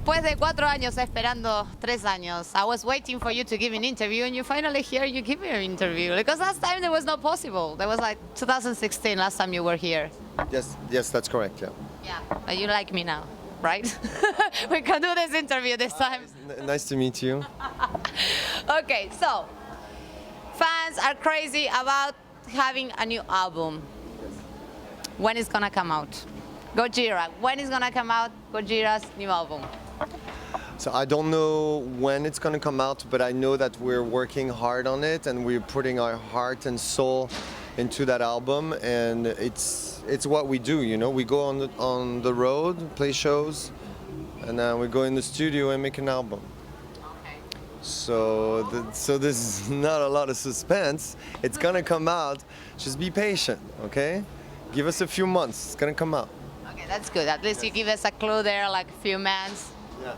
Después de 4 años esperando 3 años, I was waiting for you to give an interview, and you finally here you give me an interview. Because last time there was not possible. That was like 2016 last time you were here. Yes, that's correct. Yeah. Yeah, but you like me now, right? We can do this interview this time. Nice to meet you. Okay, so fans are crazy about having a new album. When is gonna come out? Gojira. When is gonna come out Gojira's new album? So I don't know when it's going to come out, but I know that we're working hard on it and we're putting our heart and soul into that album, and it's what we do, you know. We go on the road, play shows, and then we go in the studio and make an album. Okay. So there's not a lot of suspense. It's going to come out. Just be patient, okay? Give us a few months. It's going to come out. Okay, that's good. At least you give us a clue there, like a few months. Yeah.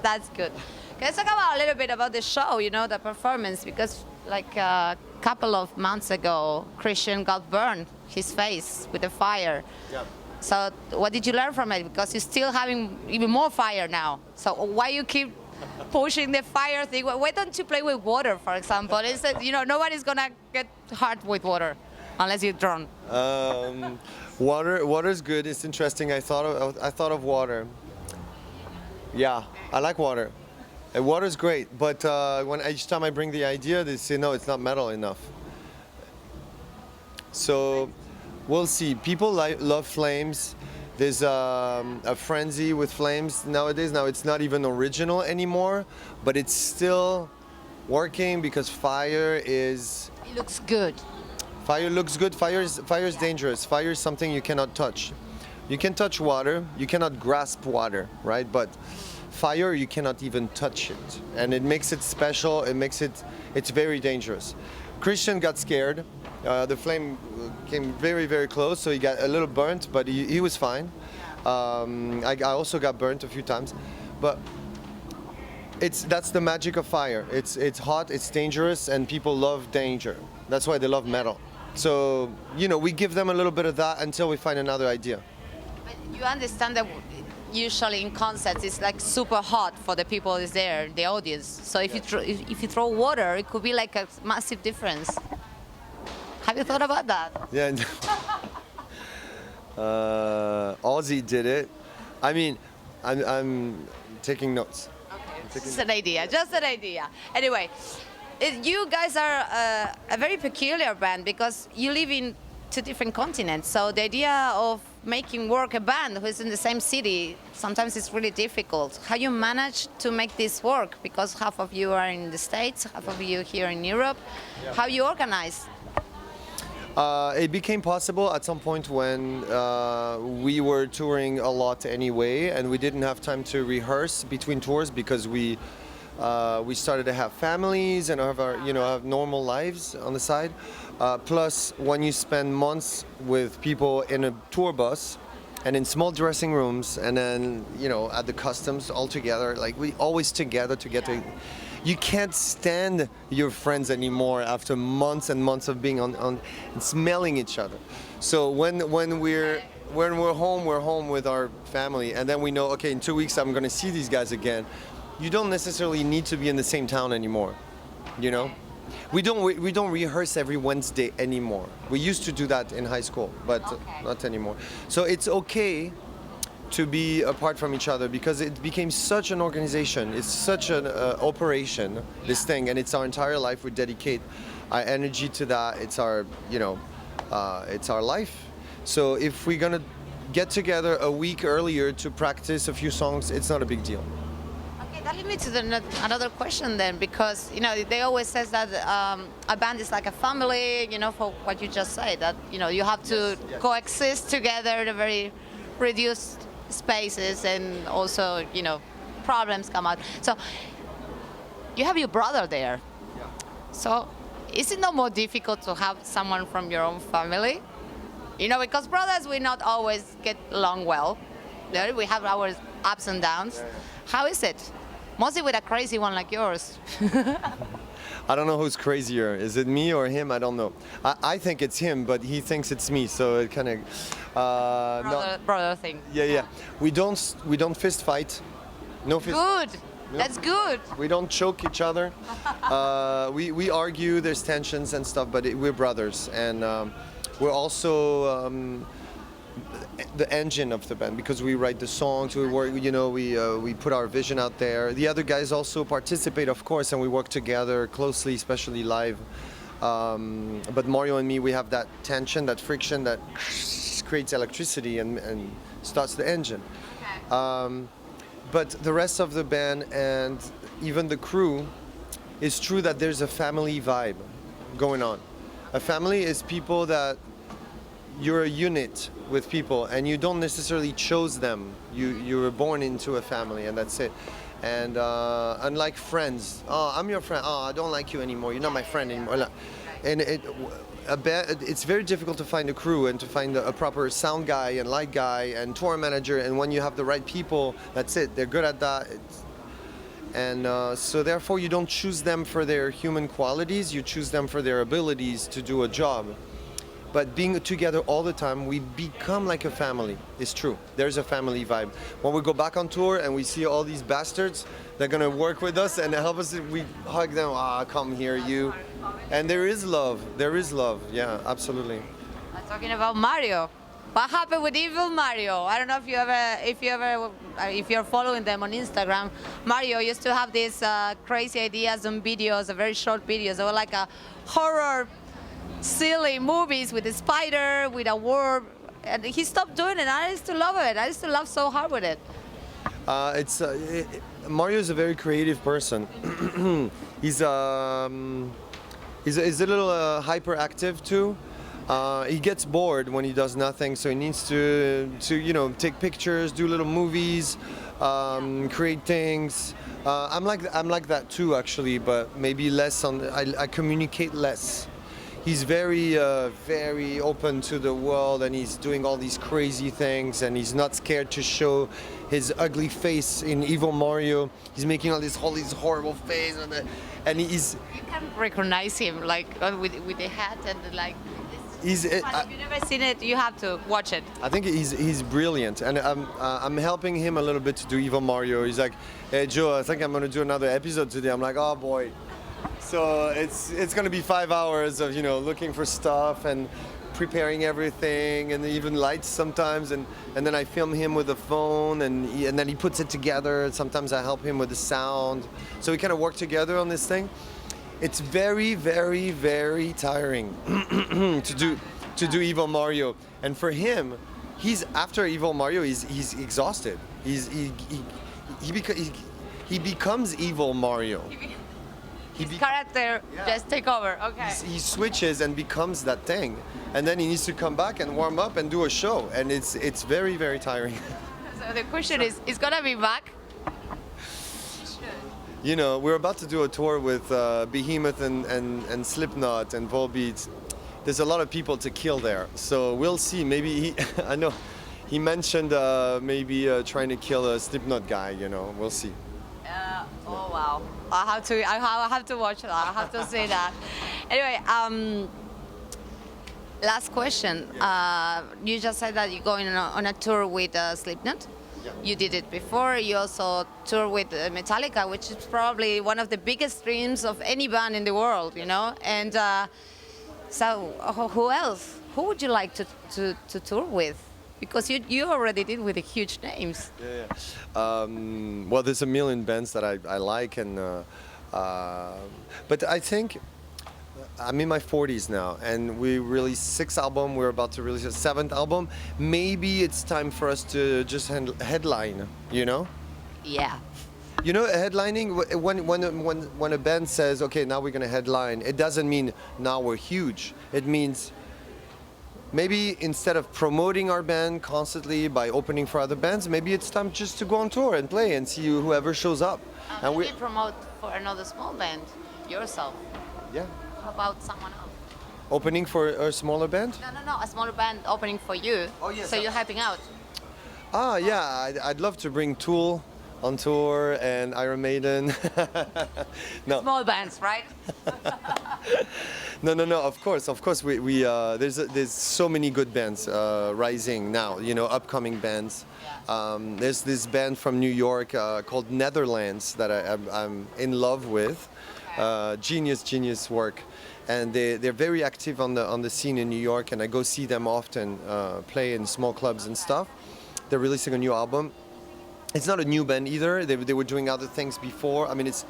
That's good. Okay, let's talk about a little bit about the show, you know, the performance, because like a couple of months ago, Christian got burned his face with a fire. Yeah. So what did you learn from it? Because you're still having even more fire now. So why you keep pushing the fire thing? Why don't you play with water, for example? It's that, you know, nobody's gonna get hurt with water unless you drown. Water's good. It's interesting. I thought of water. Yeah, I like water. Water's great, but when each time I bring the idea, they say no, it's not metal enough. So we'll see. People love flames. There's a frenzy with flames nowadays. Now it's not even original anymore, but it's still working because fire is. It looks good. Fire looks good. Fire is dangerous. Fire is something you cannot touch. You can touch water, you cannot grasp water, right? But fire, you cannot even touch it. And it makes it special, it's very dangerous. Christian got scared. The flame came very, very close, so he got a little burnt, but he was fine. I also got burnt a few times. But that's the magic of fire. It's hot, it's dangerous, and people love danger. That's why they love metal. So, you know, we give them a little bit of that until we find another idea. You understand that usually in concerts it's like super hot for the people who's there, the audience. So if you throw water, it could be like a massive difference. Have you thought about that? Yeah. Ozzy did it. I mean, I'm taking notes. Okay. Just an idea. Anyway, you guys are a very peculiar band because you live in 2 different continents. So the idea of making work a band who is in the same city, sometimes it's really difficult. How you manage to make this work? Because half of you are in the States, half of you here in Europe. Yeah. How you organize? It became possible at some point when we were touring a lot anyway, and we didn't have time to rehearse between tours because we started to have families and have normal lives on the side. Plus, when you spend months with people in a tour bus and in small dressing rooms, and then at the customs all together, like we always together. You can't stand your friends anymore after months and months of being on and smelling each other. So when we're home with our family, and then we know, okay, in 2 weeks I'm going to see these guys again. You don't necessarily need to be in the same town anymore, you know. We don't rehearse every Wednesday anymore. We used to do that in high school, but not anymore. So it's okay to be apart from each other because it became such an organization. It's such an operation, this thing, and it's our entire life. We dedicate our energy to that. It's our, it's our life. So if we're gonna get together a week earlier to practice a few songs, it's not a big deal. That leads me to another question then, because they always say that a band is like a family. For what you just said, that you have to coexist together in a very reduced spaces, and also problems come out. So you have your brother there. Yeah. So is it not more difficult to have someone from your own family? Because brothers we not always get along well. We have our ups and downs. Yeah. How is it? Mostly with a crazy one like yours. I don't know who's crazier. Is it me or him? I don't know. I think it's him, but he thinks it's me. So it kind of brother thing. Yeah. We don't fist fight. No fist. Good. No. That's good. We don't choke each other. We argue. There's tensions and stuff, but we're brothers, and we're also the engine of the band because we write the songs. We work. We put our vision out there. The other guys also participate, of course, and we work together closely, especially live. But Mario and me, we have that tension, that friction that creates electricity and starts the engine. Okay. But the rest of the band and even the crew, it's true that there's a family vibe going on. A family is people that you're a unit with people and you don't necessarily choose them. You were born into a family and that's it. And unlike friends, oh, I'm your friend, oh, I don't like you anymore, you're not my friend anymore. And it's very difficult to find a crew and to find a proper sound guy and light guy and tour manager. And when you have the right people, that's it, they're good at that. So therefore you don't choose them for their human qualities, you choose them for their abilities to do a job. But being together all the time, we become like a family. It's true. There's a family vibe. When we go back on tour and we see all these bastards, they're gonna work with us and help us. We hug them. Ah, come here, you. And there is love. There is love. Yeah, absolutely. Talking about Mario. What happened with Evil Mario? I don't know if you're following them on Instagram. Mario used to have these crazy ideas on videos, very short videos. They were like a horror, silly movies with a spider, with a worm, and he stopped doing it. I used to love it. I used to laugh so hard with it. Mario is a very creative person. He's a little hyperactive too. He gets bored when he does nothing, so he needs to take pictures, do little movies, create things. I'm like that too actually, but maybe less on. I communicate less. He's very open to the world, and he's doing all these crazy things, and he's not scared to show his ugly face in Evil Mario. He's making all these horrible face, and he's. You can recognize him like with the hat and like. If you've never seen it, you have to watch it. I think he's brilliant, and I'm helping him a little bit to do Evil Mario. He's like, hey Joe, I think I'm gonna do another episode today. I'm like, oh boy. So it's going to be 5 hours of looking for stuff and preparing everything and even lights sometimes and then I film him with the phone and then he puts it together. Sometimes I help him with the sound. So we kind of work together on this thing. It's very, very, very tiring to do Evil Mario. And for him, after Evil Mario, he's exhausted. He becomes Evil Mario. His character just take over. Okay. He switches and becomes that thing, and then he needs to come back and warm up and do a show, and it's very, very tiring. So the question is gonna be back? We're about to do a tour with Behemoth and Slipknot and Volbeat. There's a lot of people to kill there, so we'll see. Maybe I know he mentioned maybe trying to kill a Slipknot guy. We'll see. Oh wow! I have to watch that. I have to see that. Anyway, last question. You just said that you're going on a tour with Slipknot. Yeah. You did it before. You also tour with Metallica, which is probably one of the biggest dreams of any band in the world. And so who else? Who would you like to tour with? Because you already did with the huge names. Yeah. Well, there's a million bands that I like, but I think I'm in my 40s now, and we released 6 albums. We're about to release a 7th album. Maybe it's time for us to just headline. Yeah. Headlining, when a band says, okay, now we're gonna headline, it doesn't mean now we're huge. It means maybe instead of promoting our band constantly by opening for other bands, maybe it's time just to go on tour and play and see whoever shows up. And we promote for another small band, yourself. Yeah. How about someone else? Opening for a smaller band? No, a smaller band opening for you. Oh, yes. So you're helping out. Yeah, I'd love to bring Tool on tour, and Iron Maiden. No. Small bands, right? No. Of course. We there's so many good bands rising now. You know, upcoming bands. There's this band from New York called Netherlands that I'm in love with. Genius work, and they're very active on the scene in New York, and I go see them often, play in small clubs and stuff. They're releasing a new album. It's not a new band either. They were doing other things before. I mean, it's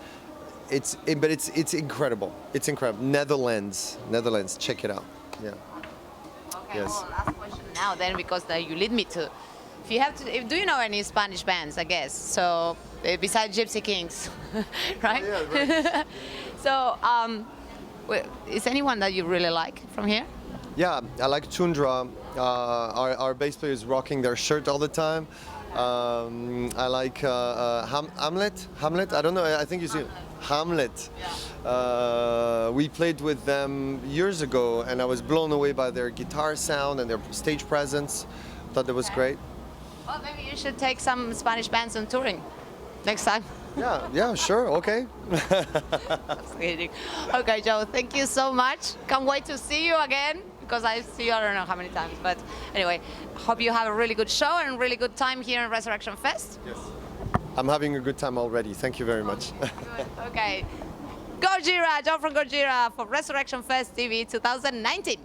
incredible. It's incredible. Netherlands. Check it out. Yeah. Okay. Yes. Well, last question now then, because you lead me to. If you have to, do you know any Spanish bands? I guess so. Besides Gypsy Kings, right? Yeah, right. So, is anyone that you really like from here? Yeah, I like Tundra. Our bass player is rocking their shirt all the time. I like Hamlet. I don't know. I think you see Hamlet. Yeah. We played with them years ago, and I was blown away by their guitar sound and their stage presence. Thought that was great. Well, maybe you should take some Spanish bands on touring next time. Yeah, sure, okay. Just kidding. Okay, Joe, thank you so much. Can't wait to see you again, because I see you I don't know how many times. But anyway, hope you have a really good show and really good time here in Resurrection Fest. Yes. I'm having a good time already. Thank you very much. Okay. Gojira, Joe from Gojira for Resurrection Fest TV 2019.